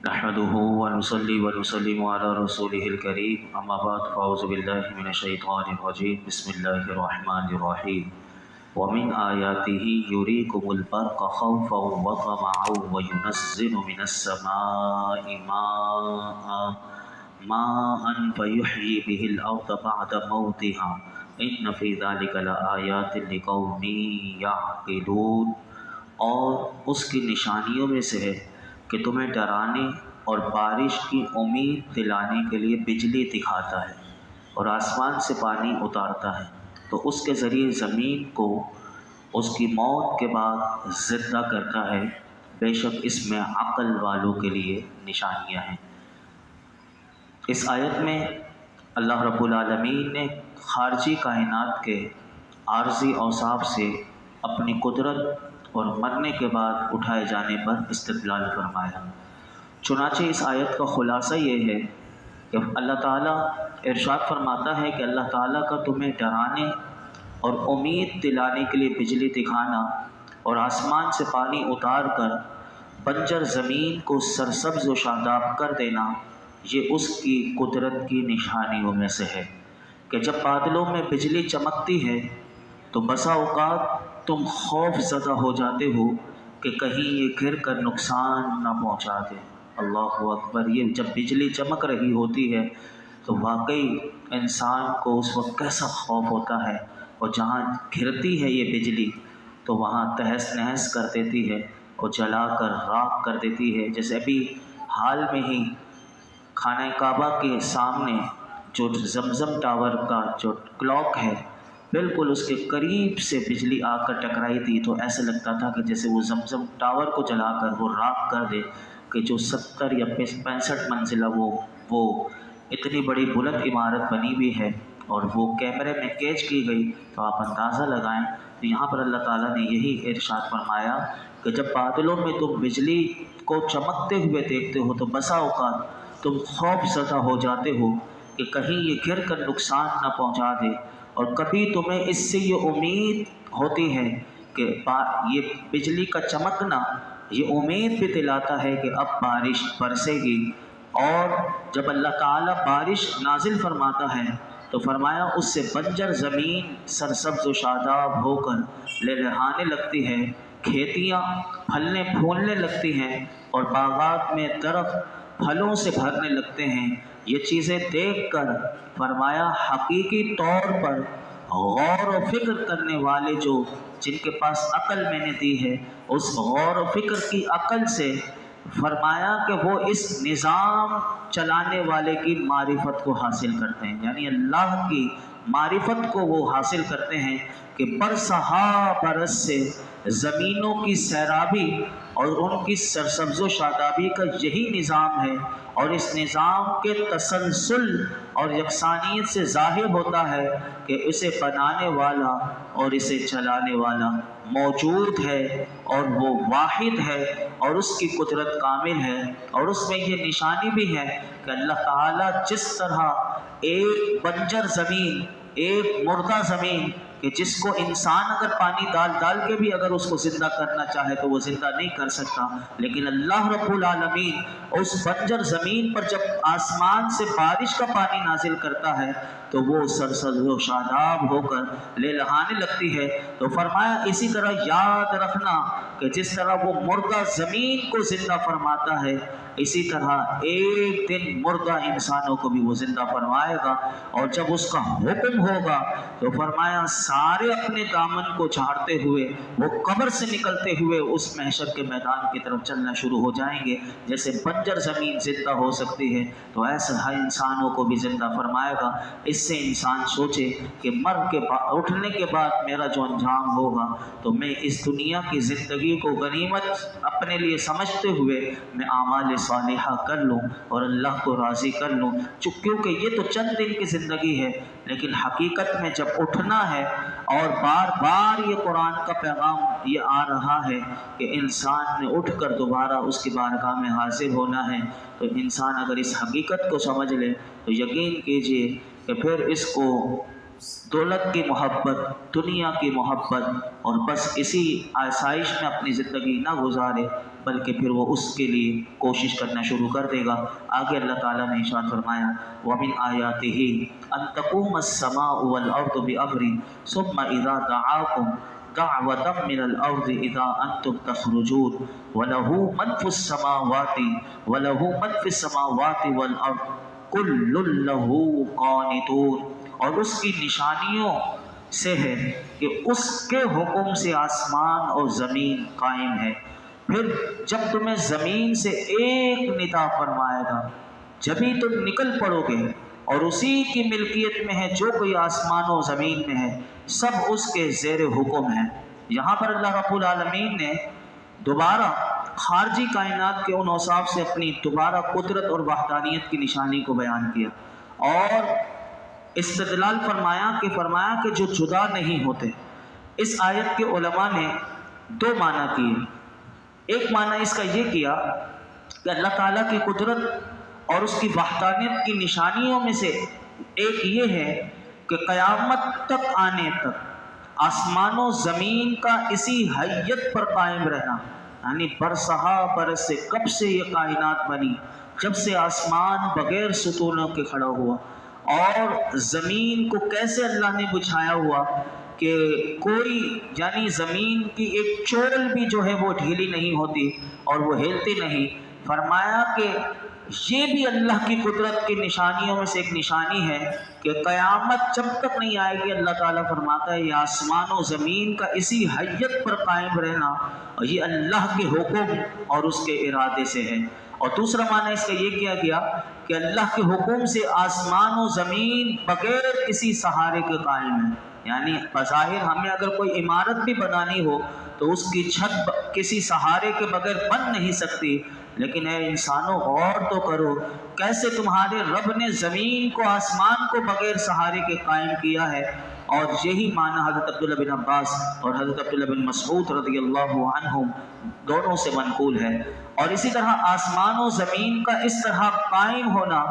نحمده ونصلي ونسلم على رسوله الكريم اما بعد فاعوذ بالله من الشيطان الرجيم بسم الله الرحمن الرحيم ومن آياته يريكم البرق خوفا وطمعا وينزل من السماء ماء فيحيي به الأرض بعد موتها إن في ذلك لآيات لقوم يعقلون۔ اور اس کی نشانیوں میں سے ہے کہ تمہیں ڈرانے اور بارش کی امید دلانے کے لیے بجلی دکھاتا ہے اور آسمان سے پانی اتارتا ہے تو اس کے ذریعے زمین کو اس کی موت کے بعد زندہ کرتا ہے۔ بے شک اس میں عقل والوں کے لیے نشانیاں ہیں۔ اس آیت میں اللہ رب العالمین نے خارجی کائنات کے عارضی اوصاف سے اپنی قدرت اور مرنے کے بعد اٹھائے جانے پر استدلال فرمایا۔ چنانچہ اس آیت کا خلاصہ یہ ہے کہ اللہ تعالیٰ ارشاد فرماتا ہے کہ اللہ تعالیٰ کا تمہیں ڈرانے اور امید دلانے کے لیے بجلی دکھانا اور آسمان سے پانی اتار کر بنجر زمین کو سرسبز و شاداب کر دینا، یہ اس کی قدرت کی نشانیوں میں سے ہے کہ جب بادلوں میں بجلی چمکتی ہے تو بسا اوقات تم خوف زدہ ہو جاتے ہو کہ کہیں یہ گر کر نقصان نہ پہنچا دے۔ اللہ اکبر! یہ جب بجلی چمک رہی ہوتی ہے تو واقعی انسان کو اس وقت کیسا خوف ہوتا ہے، اور جہاں گرتی ہے یہ بجلی تو وہاں تہس نہس کر دیتی ہے اور جلا کر راکھ کر دیتی ہے۔ جیسے ابھی حال میں ہی خانہ کعبہ کے سامنے جو زمزم ٹاور کا جو کلاک ہے، بالکل اس کے قریب سے بجلی آ کر ٹکرائی تھی تو ایسا لگتا تھا کہ جیسے وہ زمزم ٹاور کو جلا کر وہ راکھ کر دے، کہ جو 70 یا 65 منزلہ وہ اتنی بڑی بلند عمارت بنی ہوئی ہے اور وہ کیمرے میں کیچ کی گئی، تو آپ اندازہ لگائیں۔ تو یہاں پر اللہ تعالیٰ نے یہی ارشاد فرمایا کہ جب بادلوں میں تم بجلی کو چمکتے ہوئے دیکھتے ہو تو بسا اوقات تم خوف زدہ ہو جاتے ہو کہ کہیں یہ گر کر نقصان نہ پہنچا دے، اور کبھی تمہیں اس سے یہ امید ہوتی ہے کہ یہ بجلی کا چمکنا یہ امید بھی دلاتا ہے کہ اب بارش برسے گی۔ اور جب اللہ تعالیٰ بارش نازل فرماتا ہے تو فرمایا اس سے بنجر زمین سرسبز و شاداب ہو کر لہلہانے لگتی ہے، کھیتیاں پھلنے پھولنے لگتی ہیں اور باغات میں درخت پھلوں سے بھرنے لگتے ہیں۔ یہ چیزیں دیکھ کر فرمایا حقیقی طور پر غور و فکر کرنے والے جن کے پاس عقل میں نے دی ہے، اس غور و فکر کی عقل سے فرمایا کہ وہ اس نظام چلانے والے کی معرفت کو حاصل کرتے ہیں، یعنی اللہ کی معرفت کو وہ حاصل کرتے ہیں کہ برسہا برس سے زمینوں کی سیرابی اور ان کی سرسبز و شادابی کا یہی نظام ہے، اور اس نظام کے تسلسل اور یکسانیت سے ظاہر ہوتا ہے کہ اسے بنانے والا اور اسے چلانے والا موجود ہے اور وہ واحد ہے اور اس کی قدرت کامل ہے۔ اور اس میں یہ نشانی بھی ہے کہ اللہ تعالیٰ جس طرح ایک بنجر زمین، ایک مردہ زمین کہ جس کو انسان اگر پانی ڈال کے بھی اگر اس کو زندہ کرنا چاہے تو وہ زندہ نہیں کر سکتا، لیکن اللہ رب العالمین اس بنجر زمین پر جب آسمان سے بارش کا پانی نازل کرتا ہے تو وہ سرسبز و شاداب ہو کر لہلہانے لگتی ہے۔ تو فرمایا اسی طرح یاد رکھنا کہ جس طرح وہ مردہ زمین کو زندہ فرماتا ہے، اسی طرح ایک دن مردہ انسانوں کو بھی وہ زندہ فرمائے گا، اور جب اس کا حکم ہوگا تو فرمایا سارے اپنے دامن کو جھاڑتے ہوئے وہ قبر سے نکلتے ہوئے اس محشر کے میدان کی طرف چلنا شروع ہو جائیں گے۔ جیسے بنجر زمین زندہ ہو سکتی ہے تو ایسے ہر انسانوں کو بھی زندہ فرمائے گا۔ اس سے انسان سوچے کہ مر کے اٹھنے کے بعد میرا جو انجام ہوگا تو میں اس دنیا کی زندگی کو غنیمت اپنے لیے سمجھتے ہوئے میں اعمال صالحہ کر لوں اور اللہ کو راضی کر لوں، کیونکہ یہ تو چند دن کی زندگی ہے، لیکن حقیقت میں جب اٹھنا ہے اور بار بار یہ قرآن کا پیغام یہ آ رہا ہے کہ انسان نے اٹھ کر دوبارہ اس کی بارگاہ میں حاضر ہونا ہے، تو انسان اگر اس حقیقت کو سمجھ لے تو یقین کیجئے کہ پھر اس کو دولت کی محبت، دنیا کی محبت اور بس اسی آسائش میں اپنی زندگی نہ گزارے، بلکہ پھر وہ اس کے لیے کوشش کرنا شروع کر دے گا۔ آگے اللہ تعالیٰ نے ارشاد فرمایا وَمِنْ آيَاتِهِ أَن تَقُومَ السَّمَاءُ وَالْأَرْضُ بِأَمْرِهِ ثُمَّ إِذَا دَعَاكُمْ دَعْوَةً مِّنَ الْأَرْضِ إِذَا أَنْتُمْ تَخْرُجُونَ وَلَهُ مَنْ فِي السَّمَاوَاتِ وَالْأَرْضِ كُلٌّ لَهُ قَانِتُونَ۔ اور اس کی نشانیوں سے ہے کہ اس کے حکم سے آسمان اور زمین قائم ہے۔ پھر جب تمہیں زمین سے ایک ندا فرمائے گا جبھی تم نکل پڑو گے، اور اسی کی ملکیت میں ہے جو کوئی آسمان و زمین میں ہے، سب اس کے زیر حکم ہے۔ یہاں پر اللہ رب العالمین نے دوبارہ خارجی کائنات کے ان اوصاف سے اپنی دوبارہ قدرت اور وحدانیت کی نشانی کو بیان کیا اور استدلال فرمایا کہ جو جدا نہیں ہوتے۔ اس آیت کے علماء نے دو معنی کیے۔ ایک معنی اس کا یہ کیا کہ اللہ تعالیٰ کی قدرت اور اس کی وحدانیت کی نشانیوں میں سے ایک یہ ہے کہ قیامت تک آنے تک آسمان و زمین کا اسی حیت پر قائم رہنا، یعنی برسہا برس سے کب سے یہ کائنات بنی، جب سے آسمان بغیر ستونوں کے کھڑا ہوا اور زمین کو کیسے اللہ نے بچھایا ہوا کہ کوئی یعنی زمین کی ایک چول بھی جو ہے وہ ڈھیلی نہیں ہوتی اور وہ ہلتی نہیں۔ فرمایا کہ یہ بھی اللہ کی قدرت کی نشانیوں میں سے ایک نشانی ہے کہ قیامت جب تک نہیں آئے گی، اللہ تعالیٰ فرماتا ہے یہ آسمان و زمین کا اسی حیت پر قائم رہنا اور یہ اللہ کے حکم اور اس کے ارادے سے ہے۔ اور دوسرا معنی اس کا یہ کیا گیا کہ اللہ کے حکم سے آسمان و زمین بغیر کسی سہارے کے قائم ہے، یعنی بظاہر ہمیں اگر کوئی عمارت بھی بنانی ہو تو اس کی چھت کسی سہارے کے بغیر بن نہیں سکتی، لیکن اے انسانوں غور تو کرو کیسے تمہارے رب نے زمین کو آسمان کو بغیر سہارے کے قائم کیا ہے۔ اور یہی معنی حضرت عبداللہ بن عباس اور حضرت عبداللہ بن مسعود رضی اللہ عنہم دونوں سے منقول ہے۔ اور اسی طرح آسمان و زمین کا اس طرح قائم ہونا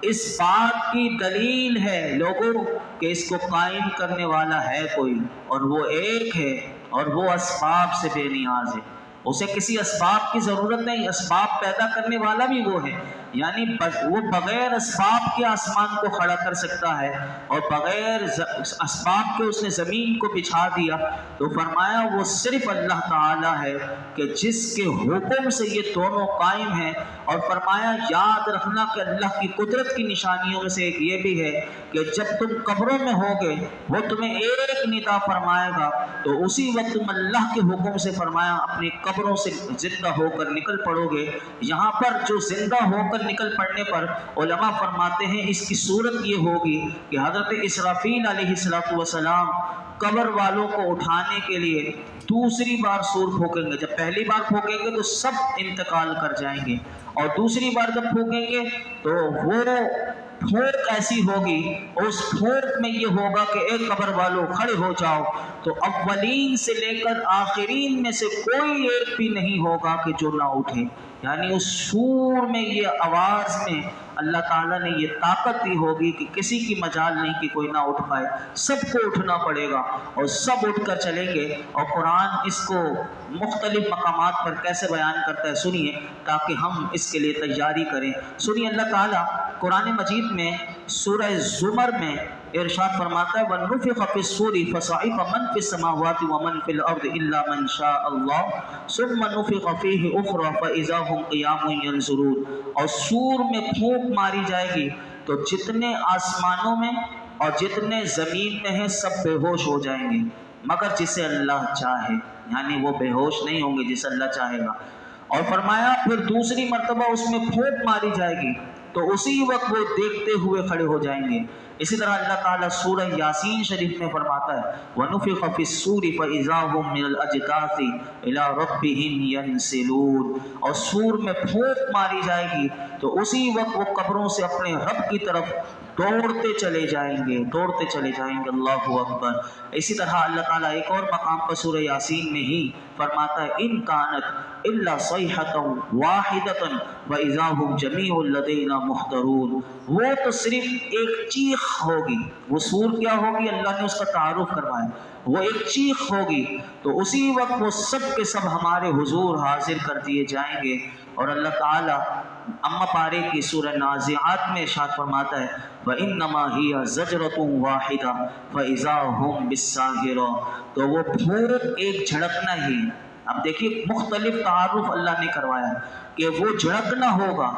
اس بات کی دلیل ہے لوگوں کہ اس کو قائم کرنے والا ہے کوئی، اور وہ ایک ہے، اور وہ اسباب سے بے نیاز ہے، اسے کسی اسباب کی ضرورت نہیں، اسباب پیدا کرنے والا بھی وہ ہے، یعنی وہ بغیر اسباب کے آسمان کو کھڑا کر سکتا ہے اور بغیر اسباب کے اس نے زمین کو بچھا دیا۔ تو فرمایا وہ صرف اللہ تعالیٰ ہے کہ جس کے حکم سے یہ دونوں قائم ہیں۔ اور فرمایا یاد رکھنا کہ اللہ کی قدرت کی نشانیوں میں سے ایک یہ بھی ہے کہ جب تم قبروں میں ہوگے وہ تمہیں ایک ندا فرمائے گا تو اسی وقت تم اللہ کے حکم سے فرمایا اپنی قبروں سے زندہ ہو کر نکل پڑو گے۔ یہاں پر جو زندہ ہو کر نکل پڑنے پر علماء فرماتے ہیں اس کی صورت یہ ہوگی کہ حضرت اسرافیل علیہ السلام قبر والوں کو اٹھانے کے لیے دوسری بار سور پھونکیں گے۔ جب پہلی بار پھونکیں گے تو سب انتقال کر جائیں گے، اور دوسری بار جب پھونکیں گے تو وہ پھونک ایسی ہوگی، اس پھونک میں یہ ہوگا کہ اے قبر والوں کھڑے ہو جاؤ، تو اولین سے لے کر آخرین میں سے کوئی ایک بھی نہیں ہوگا کہ جو نہ اٹھے۔ یعنی اس سور میں یہ آواز میں اللہ تعالیٰ نے یہ طاقت دی ہوگی کہ کسی کی مجال نہیں کہ کوئی نہ اٹھ پائے، سب کو اٹھنا پڑے گا اور سب اٹھ کر چلیں گے۔ اور قرآن اس کو مختلف مقامات پر کیسے بیان کرتا ہے سنیے تاکہ ہم اس کے لیے تیاری کریں۔ سنیے اللہ تعالیٰ قرآن مجید میں سورہ زمر میں ارشاد فرماتا ہے وَنُفِخَ فِي الصُّورِ فَصَعِقَ مَنْ فِي السَّمَاوَاتِ وَمَنْ فِي الْأَرْضِ إِلَّا مَنْ شَاءَ اللَّهُ ثُمَّ نُفِخَ فِيهِ أُخْرَى فَإِذَا هُمْ قِيَامٌ يَنْظُرُونَ۔ اور سور میں پھونک ماری جائے گی تو جتنے آسمانوں میں اور جتنے زمین میں ہیں سب بے ہوش ہو جائیں گے مگر جسے اللہ چاہے، یعنی وہ بے ہوش نہیں ہوں گے جسے اللہ چاہے گا۔ اور فرمایا پھر دوسری مرتبہ اس میں پھونک ماری جائے گی تو اسی وقت وہ دیکھتے ہوئے کھڑے ہو جائیں گے۔ اسی طرح اللہ تعالیٰ سورہ یاسین شریف میں فرماتا ہے وَنُفِخَ فِي الصُّورِ فَإِذَا هُمْ مِنَ الْأَجْدَاثِ إِلَىٰ رَبِّهِمْ يَنْسِلُونَ۔ اور سور میں پھونک ماری جائے گی تو اسی وقت وہ قبروں سے اپنے رب کی طرف دوڑتے چلے جائیں گے، دوڑتے چلے جائیں گے۔ اللہ اکبر۔ اسی طرح اللہ تعالیٰ ایک اور مقام پر سورہ یاسین میں ہی فرماتا ہے ان کانت الا صیحۃ واحدۃ واذا هم جميع لدینا محضرون. وہ تو صرف ایک چیخ ہوگی. وہ سور کیا ہوگی؟ اللہ نے اس کا تعارف کروایا. وہ ایک چیخ ہوگی تو اسی وقت وہ سب کے سب ہمارے حضور حاضر کر دیے جائیں گے. اور اللہ تعالیٰ اما پارے کی سورہ نازعات میں ارشاد فرماتا ہے وَإِنَّمَا هِيَ زَجْرَةٌ وَاحِدَةٌ فَإِذَا هُمْ بِالسَّاهِرَةِ. تو وہ پھوٹ ایک جھڑکنا ہی. اب دیکھیے مختلف تعارف اللہ نے کروایا کہ وہ جھڑکنا ہوگا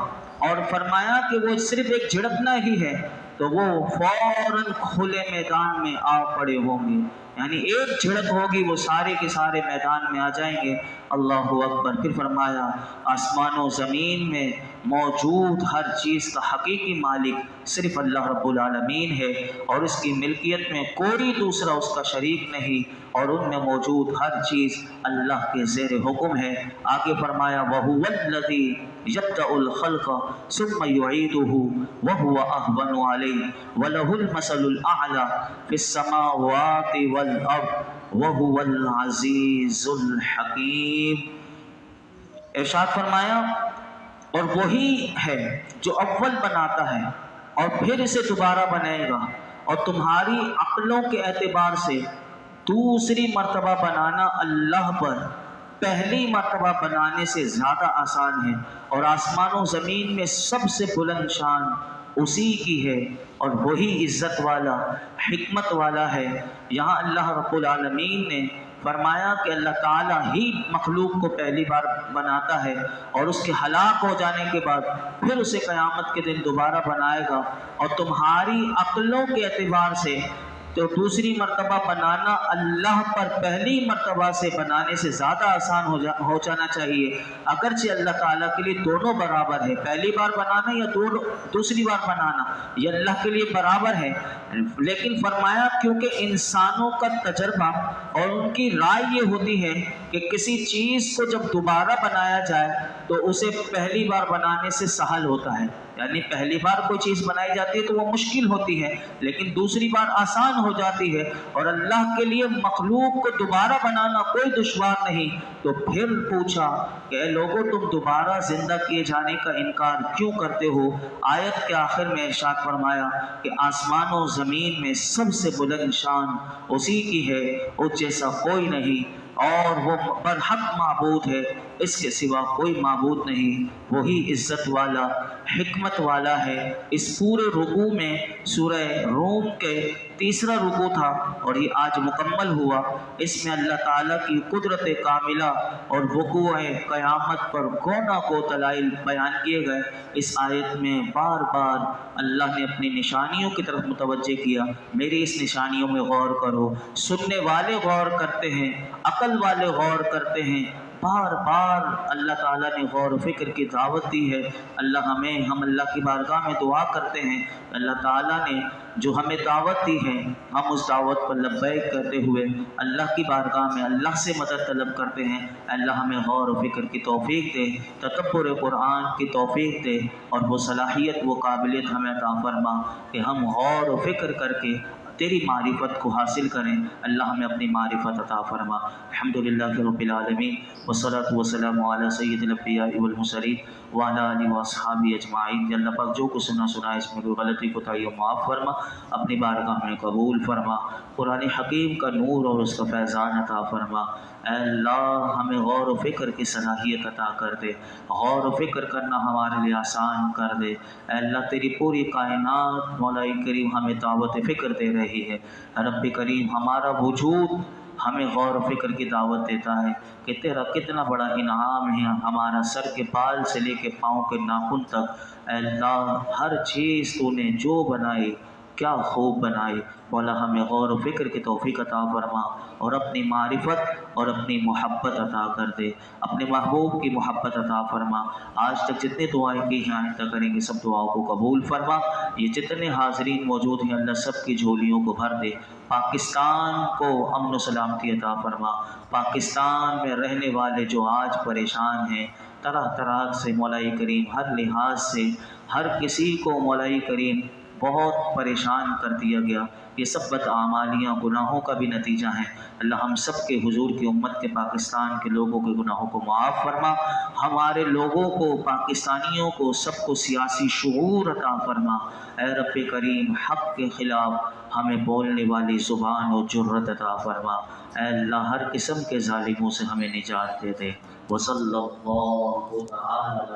اور فرمایا کہ وہ صرف ایک جھڑکنا ہی ہے تو وہ فوراً کھلے میدان میں آ پڑے ہوں گے. یعنی ایک جھڑک ہوگی وہ سارے کے سارے میدان میں آ جائیں گے. اللہ اکبر. پھر فرمایا آسمان و زمین میں موجود ہر چیز کا حقیقی مالک صرف اللہ رب العالمین ہے اور اس کی ملکیت میں کوئی دوسرا اس کا شریک نہیں اور ان میں موجود ہر چیز اللہ کے زیر حکم ہے. آگے فرمایا وَهُوَ الَّذِي يَبْدَأُ الْخَلْقَ ثُمَّ يُعِيدُهُ وَهُوَ أَهْوَنُ عَلَيْهِ وَلَهُ الْمَثَلُ الْأَعْلَى فِي السَّمَاوَاتِ وَالْأَرْضِ وَهُوَ الْعَزِيزُ الْحَكِيمُ. ارشاد فرمایا اور وہی ہے جو اول بناتا ہے اور پھر اسے دوبارہ بنائے گا اور تمہاری عقلوں کے اعتبار سے دوسری مرتبہ بنانا اللہ پر پہلی مرتبہ بنانے سے زیادہ آسان ہے. اور آسمان و زمین میں سب سے بلند شان اسی کی ہے اور وہی عزت والا حکمت والا ہے. یہاں اللہ رب العالمین نے فرمایا کہ اللہ تعالیٰ ہی مخلوق کو پہلی بار بناتا ہے اور اس کے ہلاک ہو جانے کے بعد پھر اسے قیامت کے دن دوبارہ بنائے گا. اور تمہاری عقلوں کے اعتبار سے تو دوسری مرتبہ بنانا اللہ پر پہلی مرتبہ سے بنانے سے زیادہ آسان ہو جانا چاہیے. اگرچہ اللہ تعالیٰ کے لیے دونوں برابر ہے, پہلی بار بنانا یا دوسری بار بنانا یہ اللہ کے لیے برابر ہے, لیکن فرمایا کیونکہ انسانوں کا تجربہ اور ان کی رائے یہ ہوتی ہے کہ کسی چیز کو جب دوبارہ بنایا جائے تو اسے پہلی بار بنانے سے سہل ہوتا ہے. یعنی پہلی بار کوئی چیز بنائی جاتی ہے تو وہ مشکل ہوتی ہے لیکن دوسری بار آسان ہو جاتی ہے. اور اللہ کے لیے مخلوق کو دوبارہ بنانا کوئی دشوار نہیں. تو پھر پوچھا کہ اے لوگوں تم دوبارہ زندہ کیے جانے کا انکار کیوں کرتے ہو؟ آیت کے آخر میں ارشاد فرمایا کہ آسمان و زمین میں سب سے بلند شان اسی کی ہے, اس جیسا کوئی نہیں اور وہ برحق معبود ہے, اس کے سوا کوئی معبود نہیں. وہی عزت والا حکمت والا ہے. اس پورے رکوع میں سورہ روم کے تیسرا رکوع تھا اور یہ آج مکمل ہوا. اس میں اللہ تعالیٰ کی قدرت کاملہ اور وقوع قیامت پر گونا کو دلائل بیان کیے گئے. اس آیت میں بار بار اللہ نے اپنی نشانیوں کی طرف متوجہ کیا, میری اس نشانیوں میں غور کرو. سننے والے غور کرتے ہیں, عقل والے غور کرتے ہیں. بار بار اللہ تعالیٰ نے غور و فکر کی دعوت دی ہے. ہم اللہ کی بارگاہ میں دعا کرتے ہیں, اللہ تعالیٰ نے جو ہمیں دعوت دی ہے ہم اس دعوت پر لبیک کرتے ہوئے اللہ کی بارگاہ میں اللہ سے مدد طلب کرتے ہیں. اللہ ہمیں غور و فکر کی توفیق دے, تدبر قرآن کی توفیق دے اور وہ صلاحیت وہ قابلیت ہمیں عطا فرما کہ ہم غور و فکر کر کے تیری معرفت کو حاصل کریں. اللہ ہمیں اپنی معرفت عطا فرما. الحمدللہ رب العالمین والصلاة والسلام علی سید الانبیاء والمرسلین وعلی آلہ واصحابہ اجمعین. اللہ پاک جو کچھ سنا اس میں کوئی غلطی کوتاہی و معاف فرما, اپنی بارگاہ میں قبول فرما. قرآن حکیم کا نور اور اس کا فیضان عطا فرما. اے اللہ ہمیں غور و فکر کی صلاحیت عطا کر دے, غور و فکر کرنا ہمارے لیے آسان کر دے. اے اللہ تیری پوری کائنات مولا کریم ہمیں دعوت فکر دے رہی ہے. رب کریم ہمارا وجود ہمیں غور و فکر کی دعوت دیتا ہے کہ تیرا کتنا بڑا انعام ہے ہمارا سر کے بال سے لے کے پاؤں کے ناخن تک. اے اللہ ہر چیز تو نے جو بنائی کیا خوب بنائی. مولا ہمیں غور و فکر کی توفیق عطا فرما اور اپنی معرفت اور اپنی محبت عطا کر دے. اپنے محبوب کی محبت عطا فرما. آج تک جتنے دعائیں کی ہیں آئندہ کریں گے سب دعاؤں کو قبول فرما. یہ جتنے حاضرین موجود ہیں اللہ سب کی جھولیوں کو بھر دے. پاکستان کو امن و سلامتی عطا فرما. پاکستان میں رہنے والے جو آج پریشان ہیں طرح طرح سے مولا کریم ہر لحاظ سے ہر کسی کو مولا کریم بہت پریشان کر دیا گیا۔ یہ سب بدعمالیاں گناہوں کا بھی نتیجہ ہیں۔ اللہ ہم سب کے، حضور کی امت کے، پاکستان کے لوگوں کے گناہوں کو معاف فرما، ہمارے لوگوں کو، پاکستانیوں کو، سب کو سیاسی شعور عطا فرما۔ اے رب کریم، حق کے خلاف ہمیں بولنے والی زبان و جرأت عطا فرما۔ اے اللہ ہر قسم کے ظالموں سے ہمیں نجات دے دے۔ وصلی اللہ تعالی